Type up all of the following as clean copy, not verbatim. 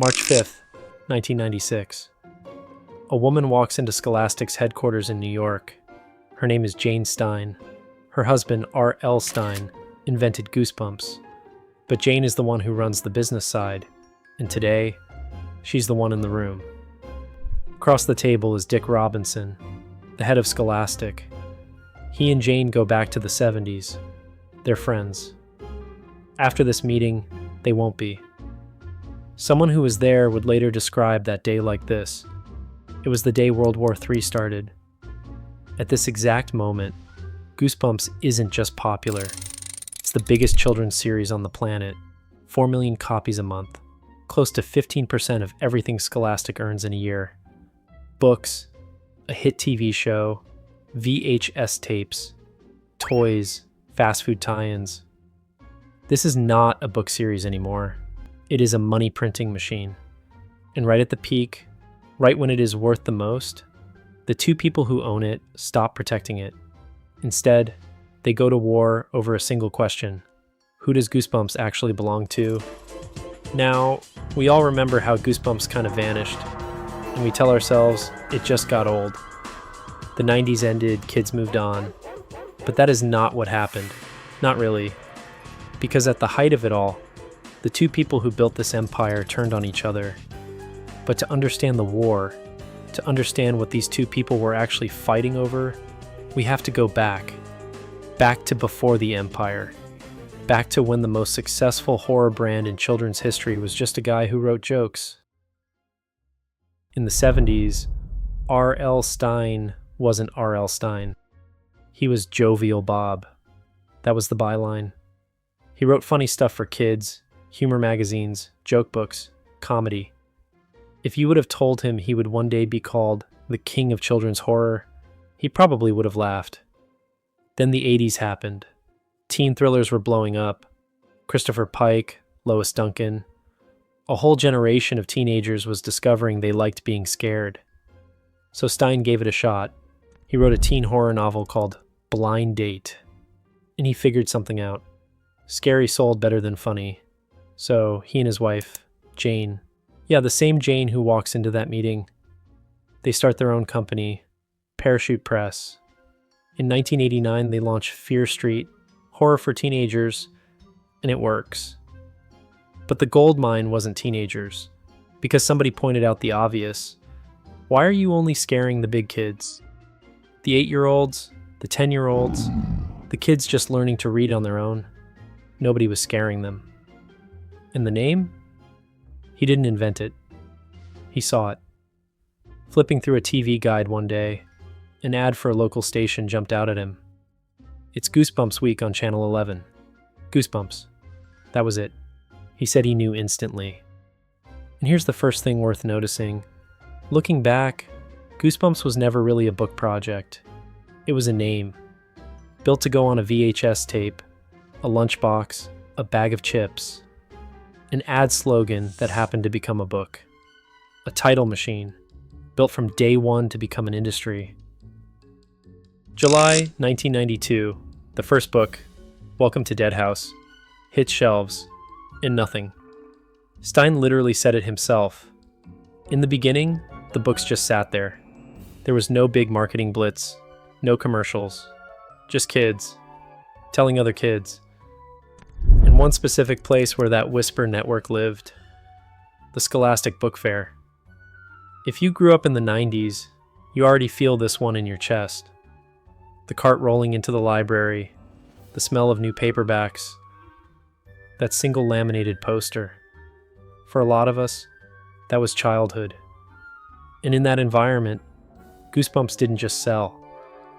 March 5th, 1996. A woman walks into Scholastic's headquarters in New York. Her name is Jane Stein. Her husband, R.L. Stein, invented Goosebumps. But Jane is the one who runs the business side, and today, she's the one in the room. Across the table is Dick Robinson, the head of Scholastic. He and Jane go back to the 70s. They're friends. After this meeting, they won't be. Someone who was there would later describe that day like this. It was the day World War III started. At this exact moment, Goosebumps isn't just popular. It's the biggest children's series on the planet, 4 million copies a month, close to 15% of everything Scholastic earns in a year. Books, a hit TV show, VHS tapes, toys, fast food tie-ins. This is not a book series anymore. It is a money printing machine. And right at the peak, right when it is worth the most, the two people who own it stop protecting it. Instead, they go to war over a single question. Who does Goosebumps actually belong to? Now, we all remember how Goosebumps kind of vanished, and we tell ourselves it just got old. The 90s ended, kids moved on. But that is not what happened. Not really. Because at the height of it all, the two people who built this empire turned on each other. But to understand the war, to understand what these two people were actually fighting over, we have to go back. Back to before the empire. Back to when the most successful horror brand in children's history was just a guy who wrote jokes. In the 70s, R.L. Stein wasn't R.L. Stein. He was Jovial Bob. That was the byline. He wrote funny stuff for kids, humor magazines, joke books, comedy. If you would have told him he would one day be called the king of children's horror, he probably would have laughed. Then the 80s happened. Teen thrillers were blowing up. Christopher Pike, Lois Duncan. A whole generation of teenagers was discovering they liked being scared. So Stein gave it a shot. He wrote a teen horror novel called Blind Date. And he figured something out. Scary sold better than funny. So he and his wife, Jane, the same Jane who walks into that meeting, they start their own company, Parachute Press. In 1989, they launch Fear Street, horror for teenagers, and it works. But the gold mine wasn't teenagers, because somebody pointed out the obvious. Why are you only scaring the big kids? The 8-year-olds, the 10-year-olds, the kids just learning to read on their own. Nobody was scaring them. And the name? He didn't invent it. He saw it. Flipping through a TV guide one day, an ad for a local station jumped out at him. It's Goosebumps week on Channel 11. Goosebumps. That was it. He said he knew instantly. And here's the first thing worth noticing. Looking back, Goosebumps was never really a book project. It was a name. Built to go on a VHS tape, a lunchbox, a bag of chips. An ad slogan that happened to become a book. A title machine, built from day one to become an industry. July 1992, the first book, Welcome to Dead House, hits shelves, and nothing. Stein literally said it himself. In the beginning, the books just sat there. There was no big marketing blitz, no commercials, just kids, telling other kids. And one specific place where that whisper network lived, the Scholastic Book Fair. If you grew up in the 90s, you already feel this one in your chest. The cart rolling into the library, the smell of new paperbacks, that single laminated poster. For a lot of us, that was childhood. And in that environment, Goosebumps didn't just sell.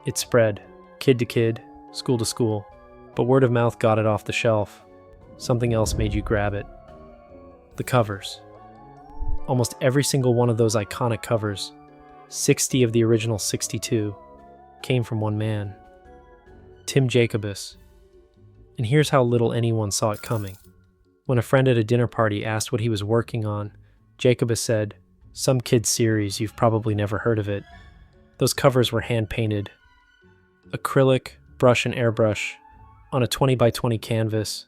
It spread, kid to kid, school to school. But word of mouth got it off the shelf. Something else made you grab it. The covers. Almost every single one of those iconic covers, 60 of the original 62, came from one man, Tim Jacobus. And here's how little anyone saw it coming. When a friend at a dinner party asked what he was working on, Jacobus said, "Some kid's series, you've probably never heard of it." Those covers were hand-painted. Acrylic, brush and airbrush, on a 20 by 20 canvas,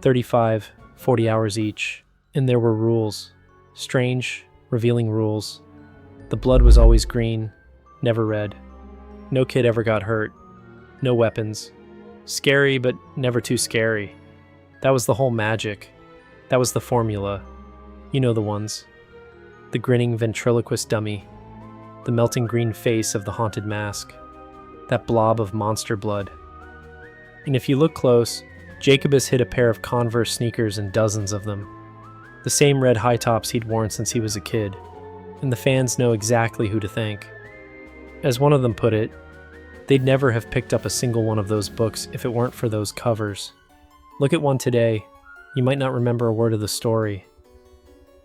35, 40 hours each. And there were rules. Strange, revealing rules. The blood was always green, never red. No kid ever got hurt. No weapons. Scary, but never too scary. That was the whole magic. That was the formula. You know the ones. The grinning ventriloquist dummy. The melting green face of the haunted mask. That blob of monster blood. And if you look close, Jacob has hid a pair of Converse sneakers and dozens of them. The same red high tops he'd worn since he was a kid. And the fans know exactly who to thank. As one of them put it, they'd never have picked up a single one of those books if it weren't for those covers. Look at one today. You might not remember a word of the story.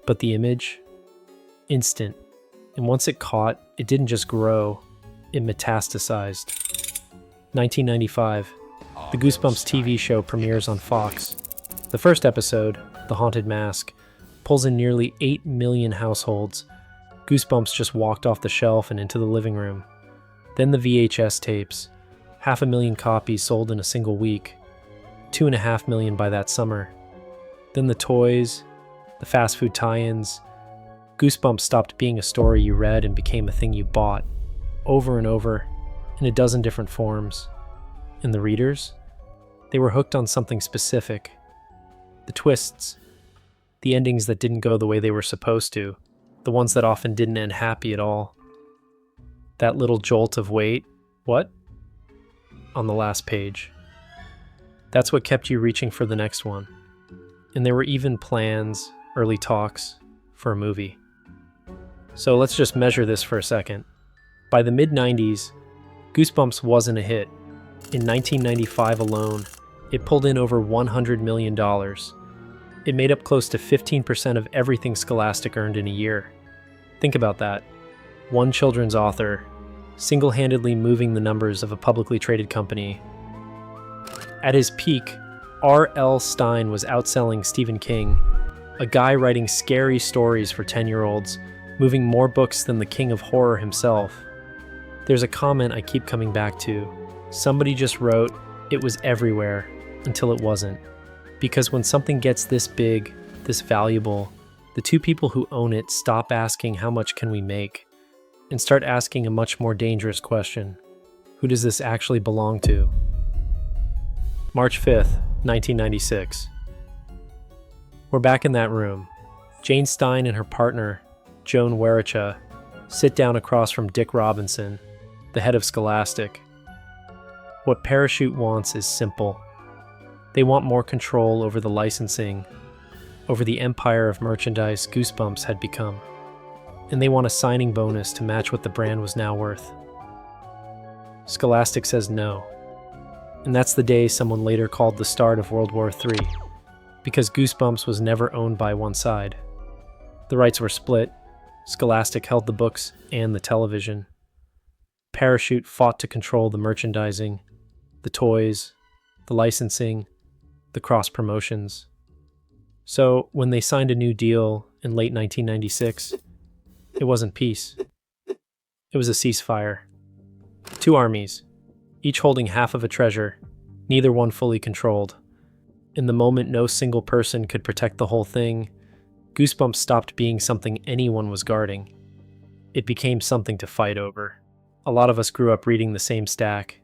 But the image? Instant. And once it caught, it didn't just grow, it metastasized. 1995. The Goosebumps TV show premieres on Fox. The first episode, The Haunted Mask, pulls in nearly 8 million households. Goosebumps just walked off the shelf and into the living room. Then the VHS tapes. 500,000 copies sold in a single week. 2.5 million by that summer. Then the toys, the fast food tie-ins. Goosebumps stopped being a story you read and became a thing you bought, over and over, in a dozen different forms. And the readers? They were hooked on something specific. The twists. The endings that didn't go the way they were supposed to. The ones that often didn't end happy at all. That little jolt of wait, what? On the last page. That's what kept you reaching for the next one. And there were even plans, early talks, for a movie. So let's just measure this for a second. By the mid-90s, Goosebumps wasn't a hit. In 1995 alone, it pulled in over $100 million. It made up close to 15% of everything Scholastic earned in a year. Think about that. One children's author, single-handedly moving the numbers of a publicly traded company. At his peak, R.L. Stine was outselling Stephen King, a guy writing scary stories for 10-year-olds, moving more books than the king of horror himself. There's a comment I keep coming back to. Somebody just wrote, "It was everywhere," until it wasn't. Because when something gets this big, this valuable, the two people who own it stop asking how much can we make, and start asking a much more dangerous question. Who does this actually belong to? March 5th, 1996. We're back in that room. Jane Stine and her partner, Joan Waracha, sit down across from Dick Robinson, the head of Scholastic. What Parachute wants is simple. They want more control over the licensing, over the empire of merchandise Goosebumps had become. And they want a signing bonus to match what the brand was now worth. Scholastic says no. And that's the day someone later called the start of World War III, because Goosebumps was never owned by one side. The rights were split. Scholastic held the books and the television. Parachute fought to control the merchandising, the toys, the licensing, the cross-promotions. So when they signed a new deal in late 1996, it wasn't peace. It was a ceasefire. Two armies, each holding half of a treasure, neither one fully controlled. In the moment no single person could protect the whole thing, Goosebumps stopped being something anyone was guarding. It became something to fight over. A lot of us grew up reading the same stack.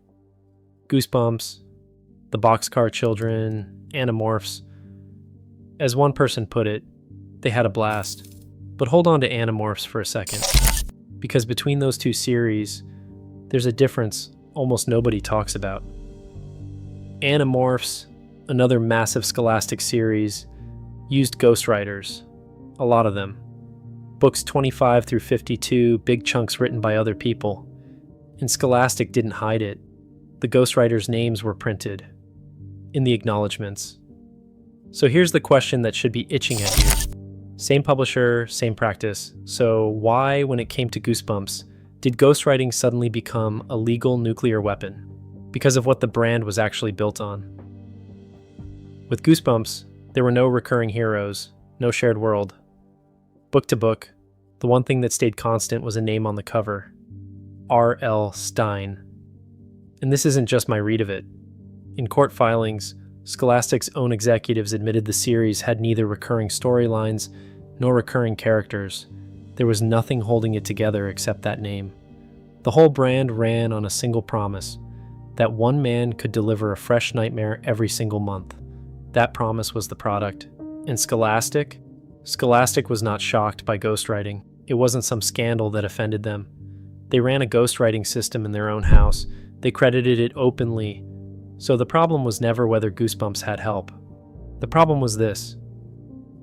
Goosebumps, The Boxcar Children, Animorphs. As one person put it, they had a blast. But hold on to Animorphs for a second, because between those two series, there's a difference almost nobody talks about. Animorphs, another massive Scholastic series, used ghostwriters, a lot of them. Books 25 through 52, big chunks written by other people. And Scholastic didn't hide it. The ghostwriters' names were printed in the acknowledgments. So here's the question that should be itching at you. Same publisher, same practice. So why, when it came to Goosebumps, did ghostwriting suddenly become a legal nuclear weapon? Because of what the brand was actually built on. With Goosebumps, there were no recurring heroes, no shared world. Book to book, the one thing that stayed constant was a name on the cover. R.L. Stine. And this isn't just my read of it. In court filings, Scholastic's own executives admitted the series had neither recurring storylines no recurring characters. There was nothing holding it together except that name. The whole brand ran on a single promise, that one man could deliver a fresh nightmare every single month. That promise was the product. And Scholastic was not shocked by ghostwriting. It wasn't some scandal that offended them. They ran a ghostwriting system in their own house. They credited it openly. So the problem was never whether Goosebumps had help. The problem was this.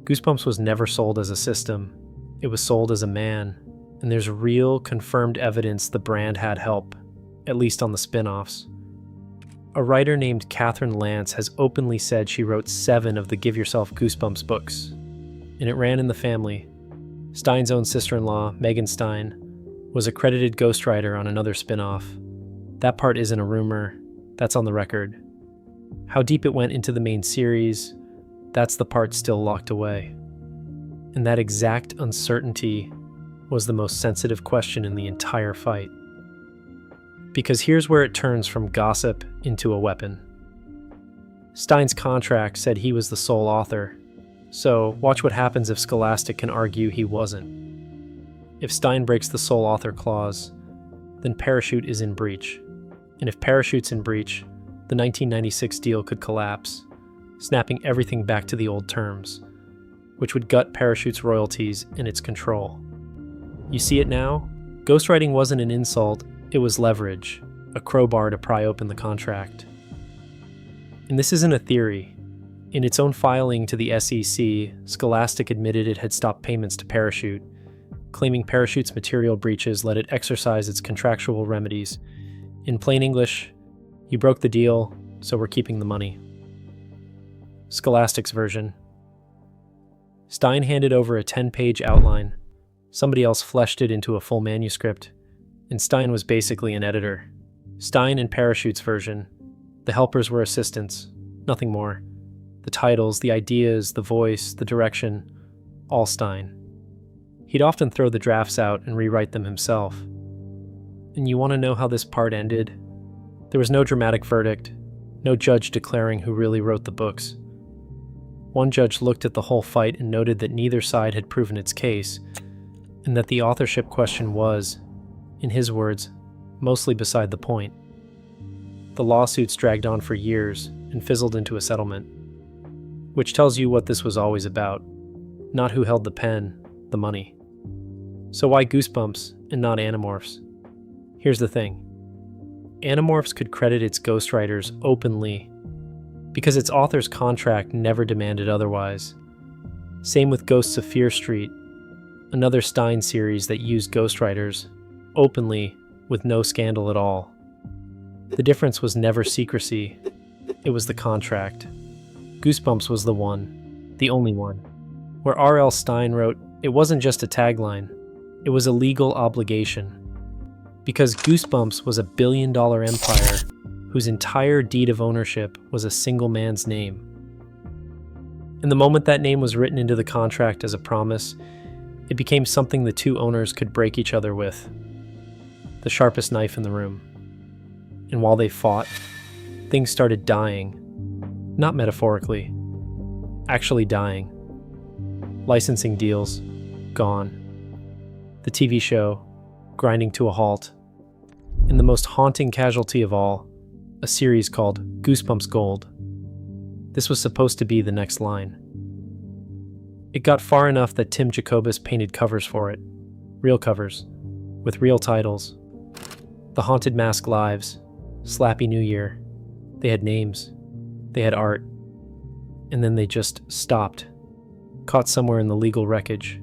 Goosebumps was never sold as a system. It was sold as a man. And there's real, confirmed evidence the brand had help, at least on the spin-offs. A writer named Catherine Lance has openly said she wrote 7 of the Give Yourself Goosebumps books, and it ran in the family. Stein's own sister-in-law, Megan Stein, was a credited ghostwriter on another spin-off. That part isn't a rumor, that's on the record. How deep it went into the main series, that's the part still locked away. And that exact uncertainty was the most sensitive question in the entire fight. Because here's where it turns from gossip into a weapon. Stein's contract said he was the sole author, so watch what happens if Scholastic can argue he wasn't. If Stein breaks the sole author clause, then Parachute is in breach. And if Parachute's in breach, the 1996 deal could collapse, snapping everything back to the old terms, which would gut Parachute's royalties and its control. You see it now? Ghostwriting wasn't an insult, it was leverage, a crowbar to pry open the contract. And this isn't a theory. In its own filing to the SEC, Scholastic admitted it had stopped payments to Parachute, claiming Parachute's material breaches let it exercise its contractual remedies. In plain English, you broke the deal, so we're keeping the money. Scholastic's version. Stein handed over a 10-page outline. Somebody else fleshed it into a full manuscript, and Stein was basically an editor. Stein and Parachute's version. The helpers were assistants, nothing more. The titles, the ideas, the voice, the direction, all Stein. He'd often throw the drafts out and rewrite them himself. And you want to know how this part ended? There was no dramatic verdict, no judge declaring who really wrote the books. One judge looked at the whole fight and noted that neither side had proven its case, and that the authorship question was, in his words, mostly beside the point. The lawsuits dragged on for years and fizzled into a settlement, which tells you what this was always about, not who held the pen, the money. So why Goosebumps and not Animorphs? Here's the thing. Animorphs could credit its ghostwriters openly because its author's contract never demanded otherwise. Same with Ghosts of Fear Street, another Stein series that used ghostwriters openly with no scandal at all. The difference was never secrecy, it was the contract. Goosebumps was the one, the only one, where R.L. Stein wrote, it wasn't just a tagline, it was a legal obligation. Because Goosebumps was a billion-dollar empire whose entire deed of ownership was a single man's name. And the moment that name was written into the contract as a promise, it became something the two owners could break each other with. The sharpest knife in the room. And while they fought, things started dying. Not metaphorically. Actually dying. Licensing deals, gone. The TV show, grinding to a halt. And the most haunting casualty of all, a series called Goosebumps Gold. This was supposed to be the next line. It got far enough that Tim Jacobus painted covers for it. Real covers. With real titles. The Haunted Mask Lives. Slappy New Year. They had names. They had art. And then they just stopped. Caught somewhere in the legal wreckage.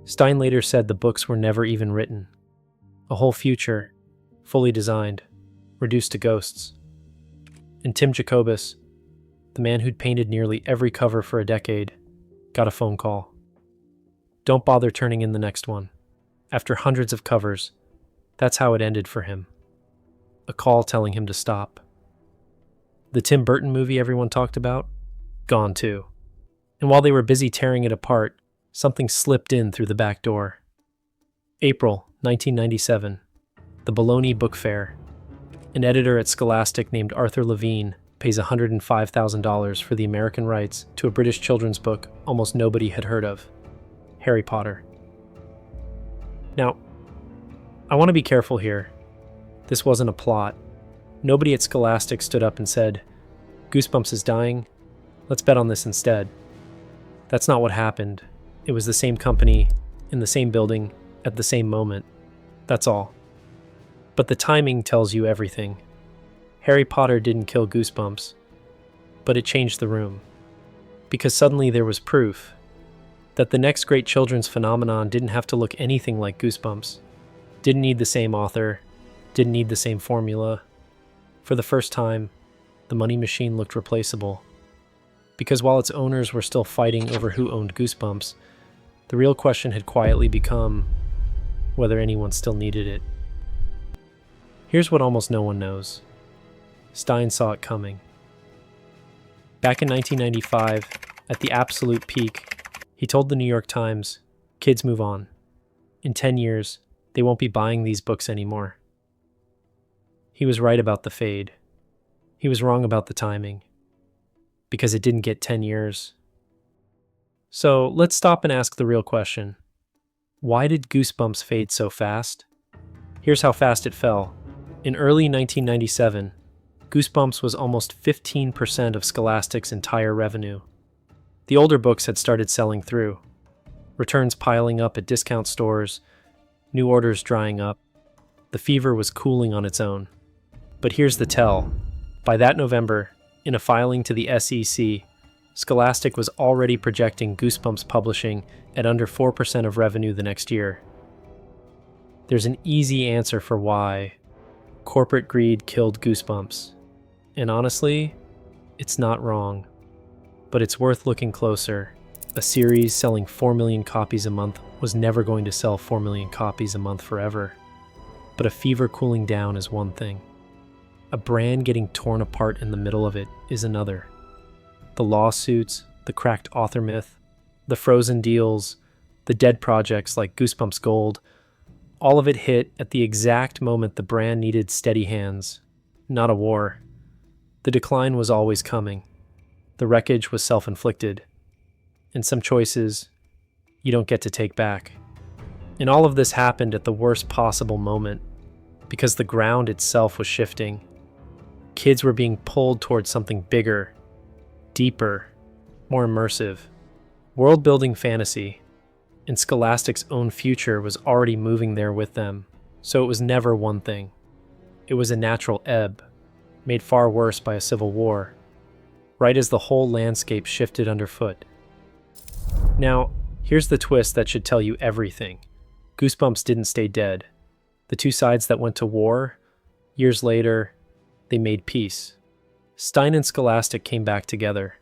Stein later said the books were never even written. A whole future, fully designed, reduced to ghosts. And Tim Jacobus, the man who'd painted nearly every cover for a decade, got a phone call. Don't bother turning in the next one. After hundreds of covers, that's how it ended for him. A call telling him to stop. The Tim Burton movie everyone talked about? Gone too. And while they were busy tearing it apart, something slipped in through the back door. April 1997. The Bologna Book Fair. An editor at Scholastic named Arthur Levine pays $105,000 for the American rights to a British children's book almost nobody had heard of. Harry Potter. Now, I want to be careful here. This wasn't a plot. Nobody at Scholastic stood up and said, "Goosebumps is dying. Let's bet on this instead." That's not what happened. It was the same company, in the same building, at the same moment. That's all. But the timing tells you everything. Harry Potter didn't kill Goosebumps, but it changed the room. Because suddenly there was proof that the next great children's phenomenon didn't have to look anything like Goosebumps. Didn't need the same author, didn't need the same formula. For the first time, the money machine looked replaceable. Because while its owners were still fighting over who owned Goosebumps, the real question had quietly become whether anyone still needed it. Here's what almost no one knows. Stein saw it coming. Back in 1995, at the absolute peak, he told the New York Times, "Kids, move on. In 10 years, they won't be buying these books anymore." He was right about the fade. He was wrong about the timing, because it didn't get 10 years. So let's stop and ask the real question. Why did Goosebumps fade so fast? Here's how fast it fell. In early 1997, Goosebumps was almost 15% of Scholastic's entire revenue. The older books had started selling through, returns piling up at discount stores, new orders drying up. The fever was cooling on its own. But here's the tell. By that November, in a filing to the SEC, Scholastic was already projecting Goosebumps publishing at under 4% of revenue the next year. There's an easy answer for why. Corporate greed killed Goosebumps. And honestly, it's not wrong. But it's worth looking closer. A series selling 4 million copies a month was never going to sell 4 million copies a month forever. But a fever cooling down is one thing. A brand getting torn apart in the middle of it is another. The lawsuits, the cracked author myth, the frozen deals, the dead projects like Goosebumps Gold, all of it hit at the exact moment the brand needed steady hands, not a war. The decline was always coming. The wreckage was self-inflicted. And some choices you don't get to take back. And all of this happened at the worst possible moment, because the ground itself was shifting. Kids were being pulled towards something bigger, deeper, more immersive, world-building fantasy, and Scholastic's own future was already moving there with them, so it was never one thing. It was a natural ebb, made far worse by a civil war, right as the whole landscape shifted underfoot. Now, here's the twist that should tell you everything. Goosebumps didn't stay dead. The two sides that went to war, years later, they made peace. Stein and Scholastic came back together.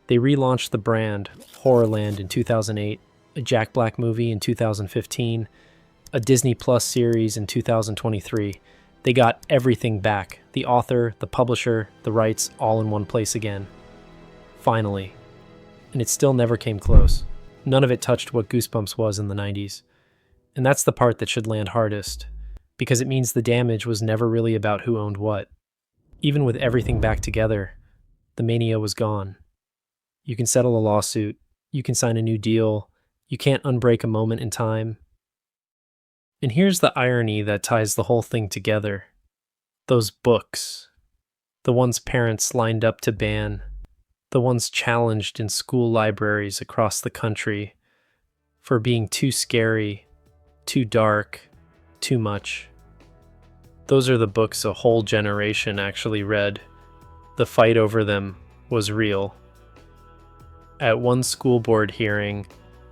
They relaunched the brand, Horrorland, in 2008, a Jack Black movie in 2015, a Disney Plus series in 2023. They got everything back, the author, the publisher, the rights, all in one place again. Finally. And it still never came close. None of it touched what Goosebumps was in the 90s. And that's the part that should land hardest, because it means the damage was never really about who owned what. Even with everything back together, the mania was gone. You can settle a lawsuit, you can sign a new deal, you can't unbreak a moment in time. And here's the irony that ties the whole thing together. Those books, the ones parents lined up to ban, the ones challenged in school libraries across the country for being too scary, too dark, too much. Those are the books a whole generation actually read. The fight over them was real. At one school board hearing,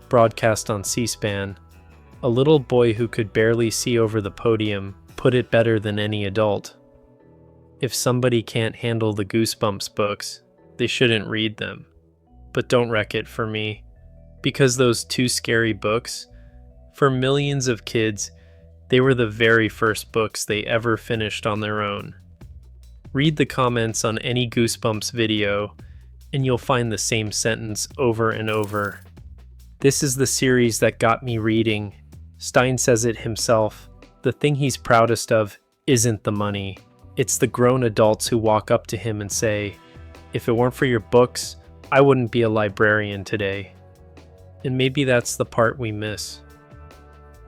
broadcast on C-SPAN, a little boy who could barely see over the podium put it better than any adult. If somebody can't handle the Goosebumps books, they shouldn't read them. But don't wreck it for me, because those too scary books, for millions of kids, they were the very first books they ever finished on their own. Read the comments on any Goosebumps video, and you'll find the same sentence over and over. This is the series that got me reading. Stein says it himself. The thing he's proudest of isn't the money. It's the grown adults who walk up to him and say, "If it weren't for your books, I wouldn't be a librarian today." And maybe that's the part we miss.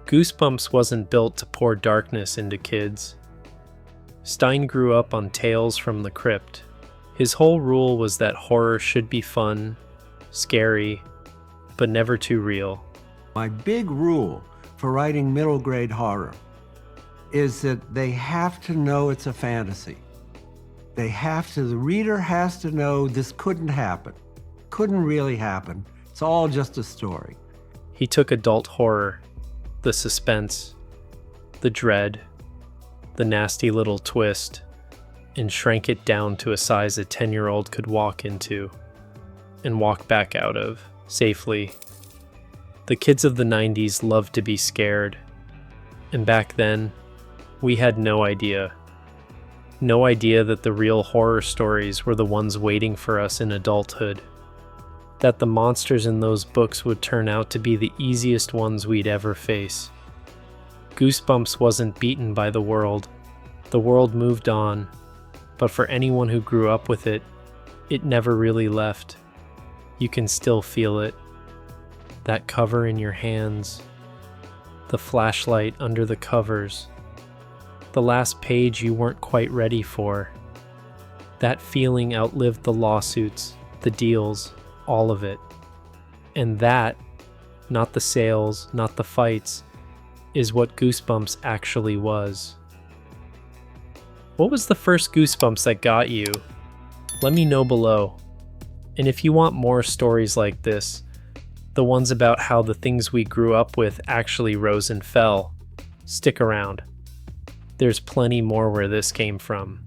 Goosebumps wasn't built to pour darkness into kids. Stein grew up on Tales from the Crypt. His whole rule was that horror should be fun, scary, but never too real. My big rule for writing middle grade horror is that they have to know it's a fantasy. The reader has to know this couldn't happen. Couldn't really happen. It's all just a story. He took adult horror, the suspense, the dread, the nasty little twist, and shrank it down to a size a 10-year-old could walk into and walk back out of safely. The kids of the 90s loved to be scared, and back then, we had no idea. No idea that the real horror stories were the ones waiting for us in adulthood. That the monsters in those books would turn out to be the easiest ones we'd ever face. Goosebumps wasn't beaten by the world. The world moved on, but for anyone who grew up with it, it never really left. You can still feel it. That cover in your hands, the flashlight under the covers, the last page you weren't quite ready for. That feeling outlived the lawsuits, the deals, all of it. And that, not the sales, not the fights, is what Goosebumps actually was. What was the first Goosebumps that got you? Let me know below. And if you want more stories like this, the ones about how the things we grew up with actually rose and fell, stick around. There's plenty more where this came from.